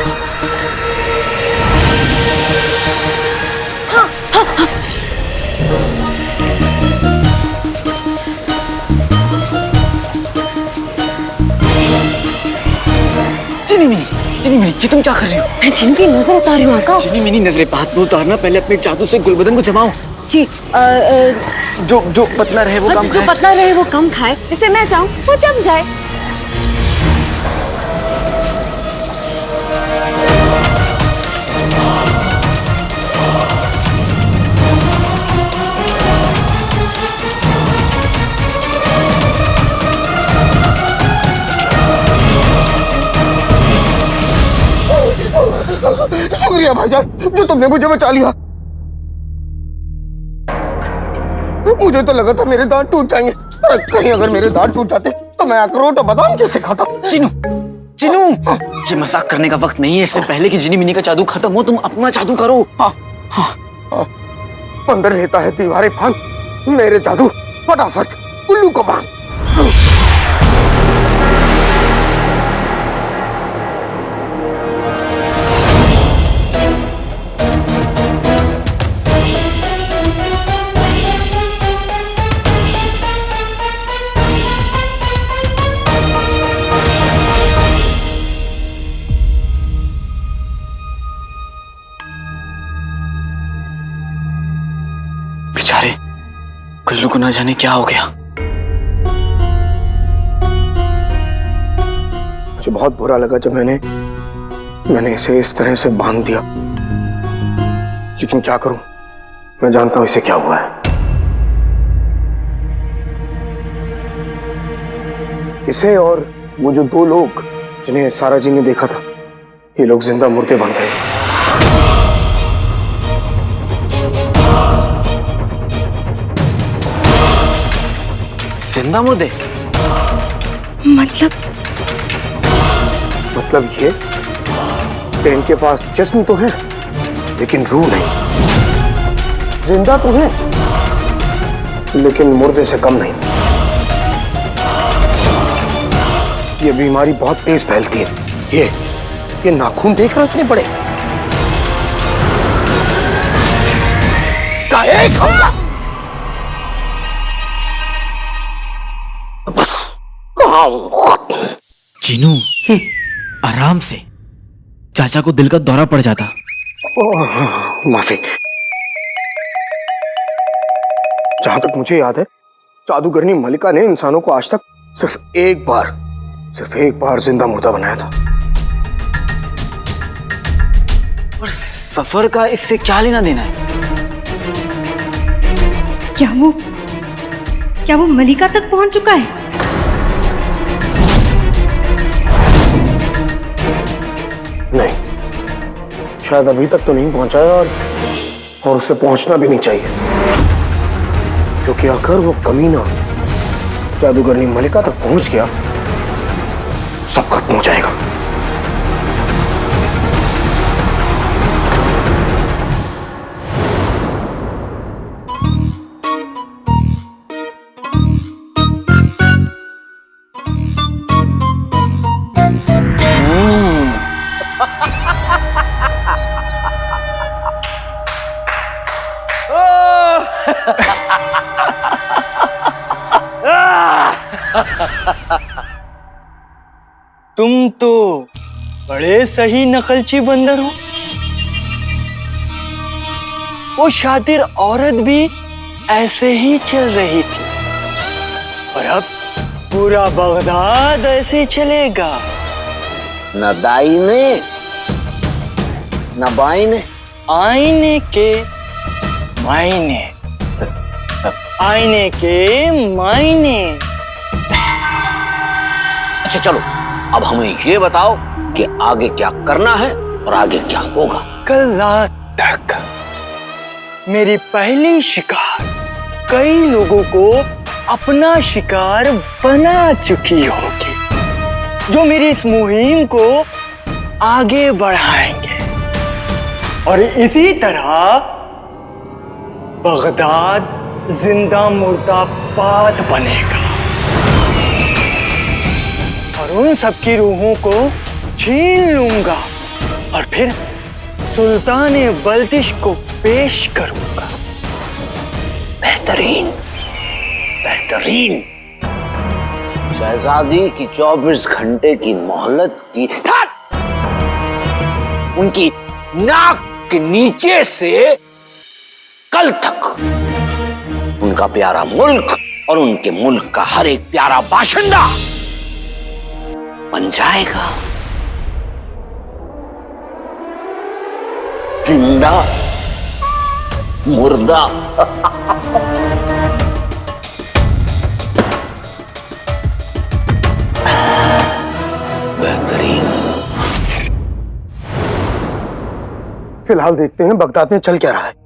चिनी मिनी, ये तुम क्या कर रही हो?
मैं जिनकी नजर उतार रही हूँ आका।
चिनी मिनी, नजरें बात में उतारना, पहले अपने जादू से गुलबदन को जमाओ।
जी
जो पतला रहे वो कम
जो
खाए।
पतला रहे वो कम खाए, जिसे मैं चाहूँ वो जम जाए।
शुक्रिया भाईजान, जो तुमने मुझे बचा लिया। मुझे तो लगा था मेरे दांत टूट जाएंगे, पर कहीं अगर मेरे दांत टूट जाते तो मैं अखरोट और बादाम कैसे खाता?
चिनू, ये मजाक करने का वक्त नहीं है। इससे पहले कि जिनी मिनी का जादू खत्म हो, तुम अपना जादू करो।
अंदर रहता है दीवारें फान, मेरे जादू फटाफट उल्लू को बांध।
बेचारे गुल्लू को ना जाने क्या हो गया।
मुझे बहुत बुरा लगा जब मैंने इसे इस तरह से बांध दिया, लेकिन क्या करूं, मैं जानता हूं इसे क्या हुआ है। इसे और वो जो दो लोग जिन्हें सारा जी ने देखा था, ये लोग जिंदा मुर्दे बन गए।
जिंदा मुर्दे?
मतलब ये कि इनके पास जिस्म तो है लेकिन रूह नहीं, जिंदा तो है लेकिन मुर्दे से कम नहीं। ये बीमारी बहुत तेज फैलती है। ये नाखून देख रखने पड़े।
चीनू, आराम से, चाचा को दिल का दौरा पड़ जाता।
माफी। जहां तक मुझे याद है, जादूगरनी मलिका ने इंसानों को आज तक सिर्फ एक बार जिंदा मुर्दा बनाया था।
और सफर का इससे क्या लेना देना है?
क्या वो मलिका तक पहुंच चुका है?
नहीं, शायद अभी तक तो नहीं पहुंचा है, और उसे पहुंचना भी नहीं चाहिए, क्योंकि अगर वो कमीना जादूगरनी मलिका तक पहुंच गया, सब खत्म हो जाएगा।
तुम तो बड़े सही नकलची बंदर हो। वो शातिर औरत भी ऐसे ही चल रही थी, और अब पूरा बगदाद ऐसे चलेगा।
न दाईने न बाईने,
आईने के मायने, आईने के मायने।
अच्छा चलो, अब हमें ये बताओ कि आगे क्या करना है और आगे क्या होगा।
कल रात तक मेरी पहली शिकार कई लोगों को अपना शिकार बना चुकी होगी, जो मेरी इस मुहिम को आगे बढ़ाएंगे। और इसी तरह बगदाद जिंदा मुर्दा बात बनेगा और उन सबकी रूहों को छीन लूंगा और फिर सुल्तान बल्तिश को पेश करूंगा।
बेहतरीन, बेहतरीन। शहजादी की 24 घंटे की मोहलत की। उनकी नाक के नीचे से कल तक उनका प्यारा मुल्क और उनके मुल्क का हर एक प्यारा बाशिंदा बन जाएगा जिंदा मुर्दा। बेहतरीन।
फिलहाल देखते हैं बगदाद में चल क्या रहा है।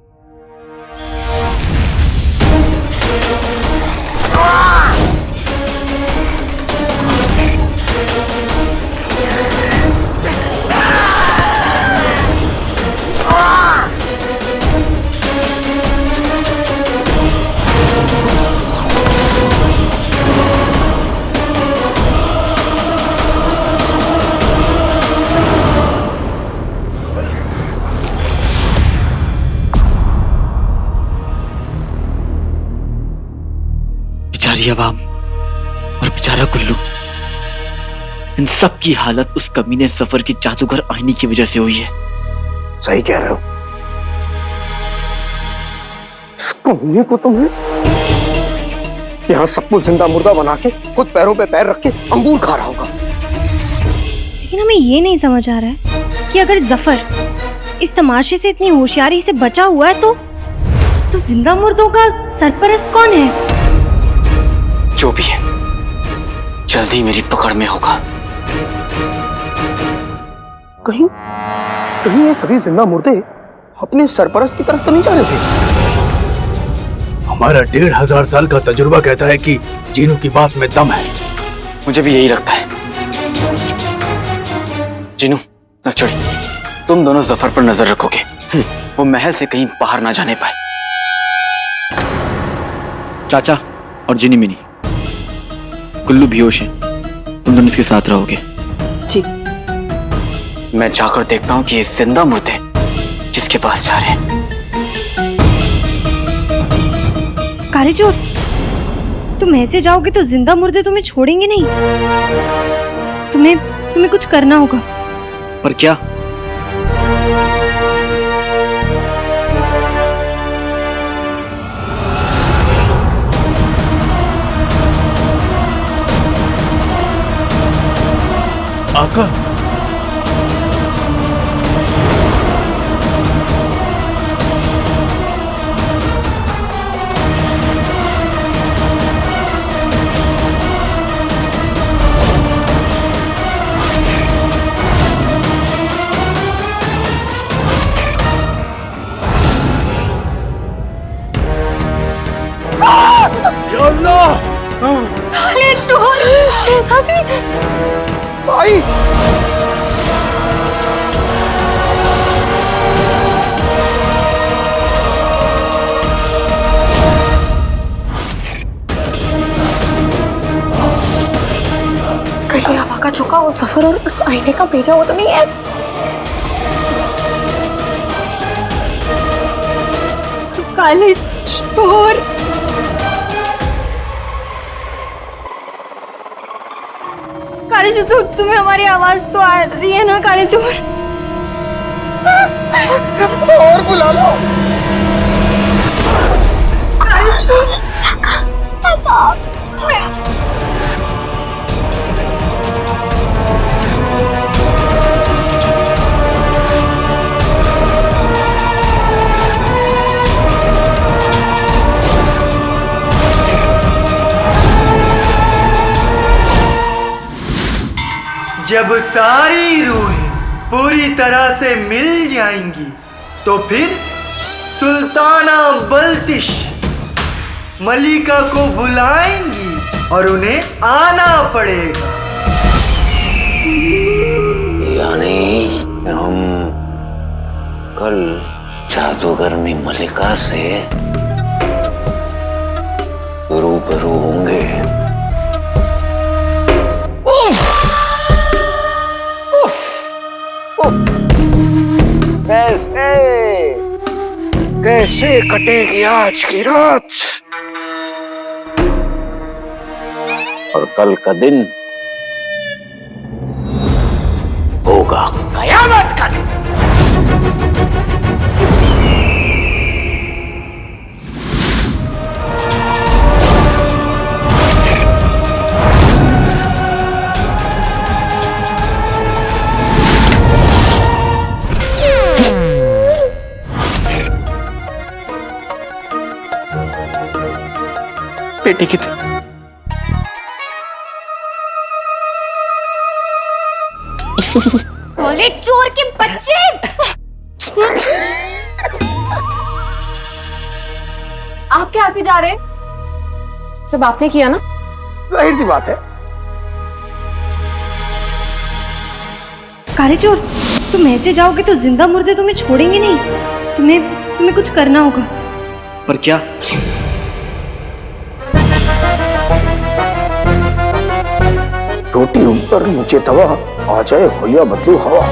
बेचारी अवाम और बेचारा गुल्लू, इन सब की हालत उस कमीने सफर की जादूगर आईने की वजह से हुई है।
सही कह रहे हो। इस कमीने को तुमने यहाँ सबको जिंदा मुर्दा बना के खुद पैरों पे पैर रख के अंगूर खा रहा होगा।
लेकिन हमें ये नहीं समझ आ रहा है कि अगर जफर इस तमाशे से इतनी होशियारी से बचा हुआ है तो जिंदा मुर्दों का सरपरस्त कौन है?
जो भी है, जल्दी मेरी पकड़ में होगा।
कहीं कहीं ये सभी जिंदा मुर्दे अपने सरपरस्त की तरफ तो नहीं जा रहे थे?
हमारा 1500 साल का तजुर्बा कहता है कि जीनू की बात में दम है।
मुझे भी यही लगता है। जीनू, नक्चड़ी, तुम दोनों जफर पर नजर रखोगे, वो महल से कहीं बाहर ना जाने पाए। चाचा और जिनी मिनी, गुल्लू भी होश है, तुम दोनों इसके साथ रहोगे।
ठीक।
मैं जाकर देखता हूँ कि ये जिंदा मुर्दे जिसके पास जा रहे हैं।
काले चोर, तुम ऐसे जाओगे तो जिंदा मुर्दे तुम्हें छोड़ेंगे नहीं। तुम्हें कुछ करना होगा।
पर क्या?
आका, या अल्लाह!
काले चोर, शहजादी,
भाई!
कहीं हवा का झोंका वो सफर और उस आईने का भेजा हुआ तो नहीं है?
काले चोर, काले चोर, तुम्हें हमारी आवाज तो आ रही है ना? काले चोर,
और बुला लो।
काले चोर,
जब सारी रूहें पूरी तरह से मिल जाएंगी तो फिर सुल्ताना बल्तिश मलिका को बुलाएंगी और उन्हें आना पड़ेगा।
यानी हम कल जादूगरनी मलिका से रूबरू होंगे। कैसे कटेगी आज की रात और कल का दिन होगा कयामत का दिन।
बेटी की
बोले चोर के बच्चे।
आप क्या हंसी जा रहे हैं? सब आपने किया ना?
जाहिर सी बात है।
काले चोर, तुम ऐसे जाओगे तो जिंदा मुर्दे तुम्हें छोड़ेंगे नहीं। तुम्हें कुछ करना होगा।
पर क्या?
रोटी ऊपर नीचे तवा, आ जाए होलिया बदलू हवा।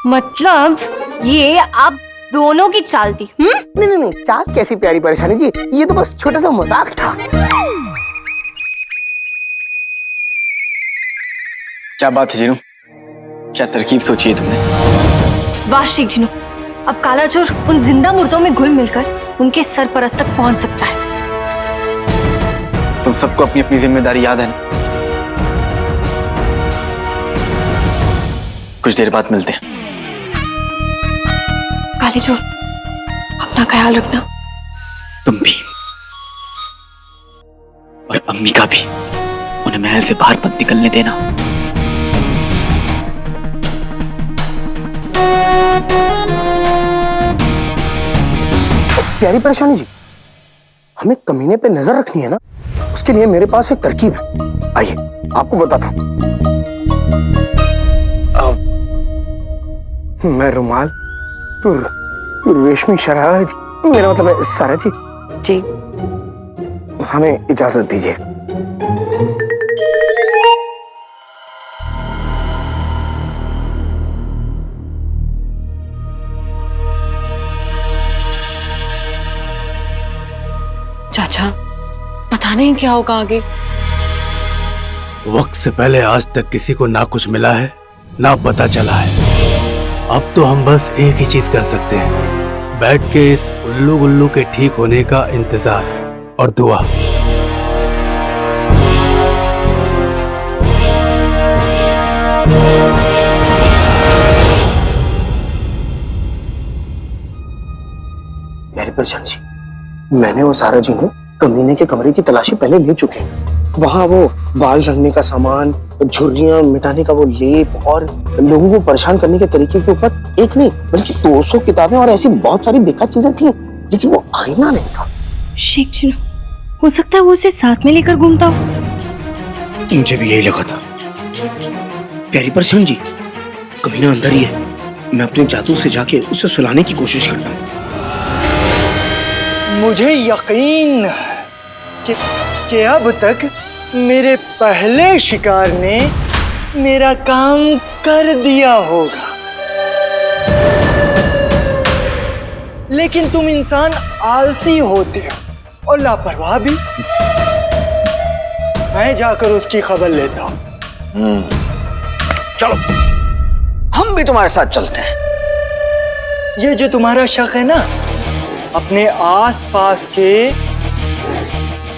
मतलब ये आप दोनों की चाल थी।
नहीं, चाल कैसी प्यारी परेशानी जी, ये तो बस छोटा सा मजाक था।
क्या बात है जीनू, क्या तरकीब सोची है तुमने?
वाह शेख जिनू, अब काला चोर उन जिंदा मुर्दों में घुल मिलकर उनके सरपरस्त तक पहुंच सकता है।
तुम सबको अपनी अपनी जिम्मेदारी याद है ना? कुछ देर बाद मिलते हैं।
काले चोर, अपना ख्याल रखना।
तुम भी और अम्मी का भी। उन्हें महल से बाहर मत निकलने देना।
प्यारी परेशानी जी, हमें कमीने पे नजर रखनी है ना, उसके लिए मेरे पास एक तरकीब है। आइए आपको बताता हूं। मैं रुमाल, तू रेशमी शरारा जी, मेरा मतलब है सारा जी।
जी
हमें इजाजत दीजिए।
चाचा, पता नहीं क्या होगा आगे।
वक्त से पहले आज तक किसी को ना कुछ मिला है ना पता चला है। अब तो हम बस एक ही चीज कर सकते हैं, बैठ के इस उल्लू गुल्लू के ठीक होने का इंतजार और दुआ।
मेरी परेशानी जी, मैंने वो सारा जी ने कमीने के कमरे की तलाशी पहले ले चुके हैं। वहाँ वो बाल रंगने का सामान, झुर्रियां मिटाने का वो लेप और लोगों को परेशान करने के तरीके के ऊपर एक नहीं बल्कि 200 किताबें और ऐसी बहुत सारी बेकार चीजें थी, लेकिन वो आईना नहीं था।
शेख जी, हो सकता है वो उसे साथ में लेकर घूमता हो।
मुझे भी यही लगा था। प्यारी परेशान जी, कमीना अंदर ही है। मैं अपने जादू से जाके उसे सुलाने की कोशिश करता हूँ।
मुझे यकीन है कि अब तक मेरे पहले शिकार ने मेरा काम कर दिया होगा, लेकिन तुम इंसान आलसी होते हो और लापरवाह भी। मैं जाकर उसकी खबर लेता हूँ।
चलो, हम भी तुम्हारे साथ चलते हैं।
ये जो तुम्हारा शक है ना, अपने आसपास के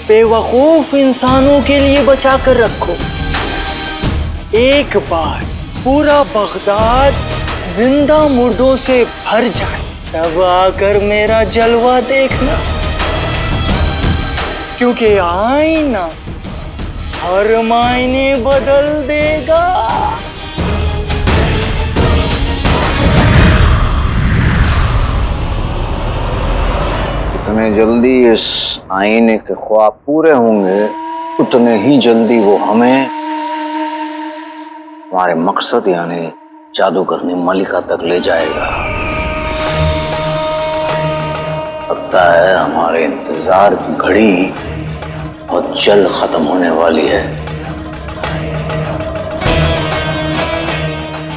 बेवकूफ इंसानों के लिए बचा कर रखो। एक बार पूरा बगदाद जिंदा मुर्दों से भर जाए, तब आकर मेरा जलवा देखना, क्योंकि आईना हर मायने बदल देगा।
जितने जल्दी इस आईने के ख्वाब पूरे होंगे उतने ही जल्दी वो हमें हमारे मकसद यानी जादूगरनी मलिका तक ले जाएगा। लगता है हमारे इंतजार की घड़ी बहुत जल्द खत्म होने वाली है।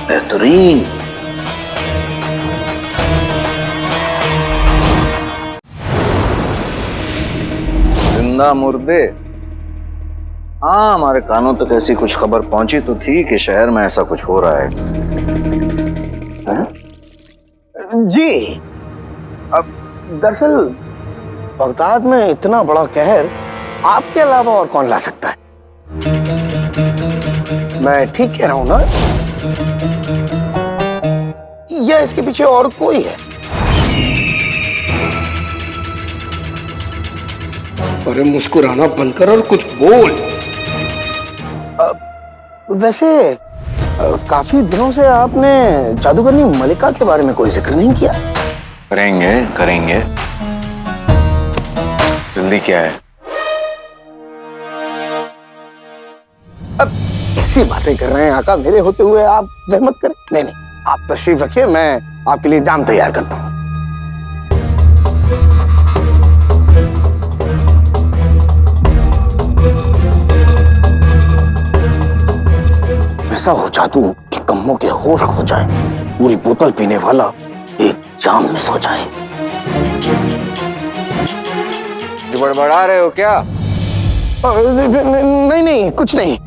बेहतरीन। जिंदा मुर्दे। हाँ, हमारे कानों तक ऐसी कुछ खबर पहुंची तो थी कि शहर में ऐसा कुछ हो रहा है।
जी, अब दरअसल बगदाद में इतना बड़ा कहर आपके अलावा और कौन ला सकता है? मैं ठीक कह रहा हूं ना? या इसके पीछे और कोई है? अरे मुस्कुराना बंद कर और कुछ बोल। वैसे काफी दिनों से आपने जादूगरनी मलिका के बारे में कोई जिक्र नहीं किया।
करेंगे करेंगे, जल्दी क्या है?
अब कैसी बातें कर रहे हैं आका, मेरे होते हुए आप जहमत करें। नहीं नहीं, आप तशरीफ रखिए, मैं आपके लिए जाम तैयार करता हूं। ऐसा हो जादू कि कम्मों के होश खो जाए, पूरी बोतल पीने वाला एक जाम में सो जाए।
बड़बड़ा रहे हो क्या?
नहीं नहीं, कुछ नहीं।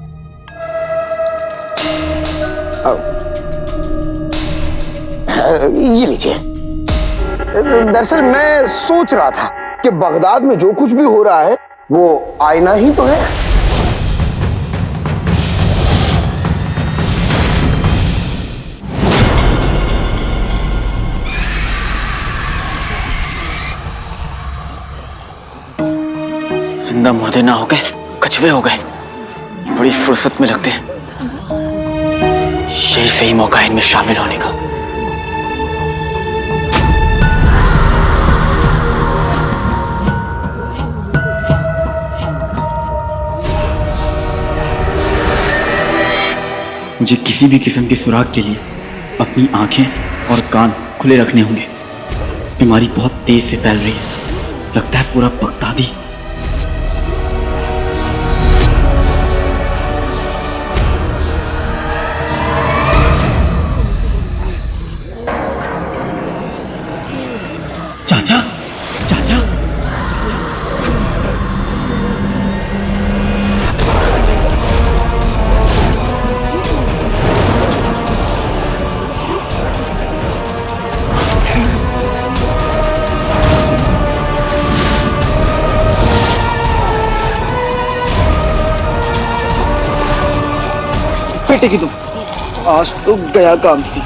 ये लीजिए। दरअसल मैं सोच रहा था कि बगदाद में जो कुछ भी हो रहा है वो आईना ही तो है।
जिंदा मुर्दे ना हो गए, कछुए हो गए। बड़ी फुर्सत में लगते हैं। यही सही मौका है इनमें शामिल होने का। मुझे किसी भी किस्म के सुराग के लिए अपनी आंखें और कान खुले रखने होंगे। बीमारी बहुत तेज से फैल रही है, लगता है पूरा बगदादी। चाचा, चाचा, बेटे की तुम आज तो गया काम से।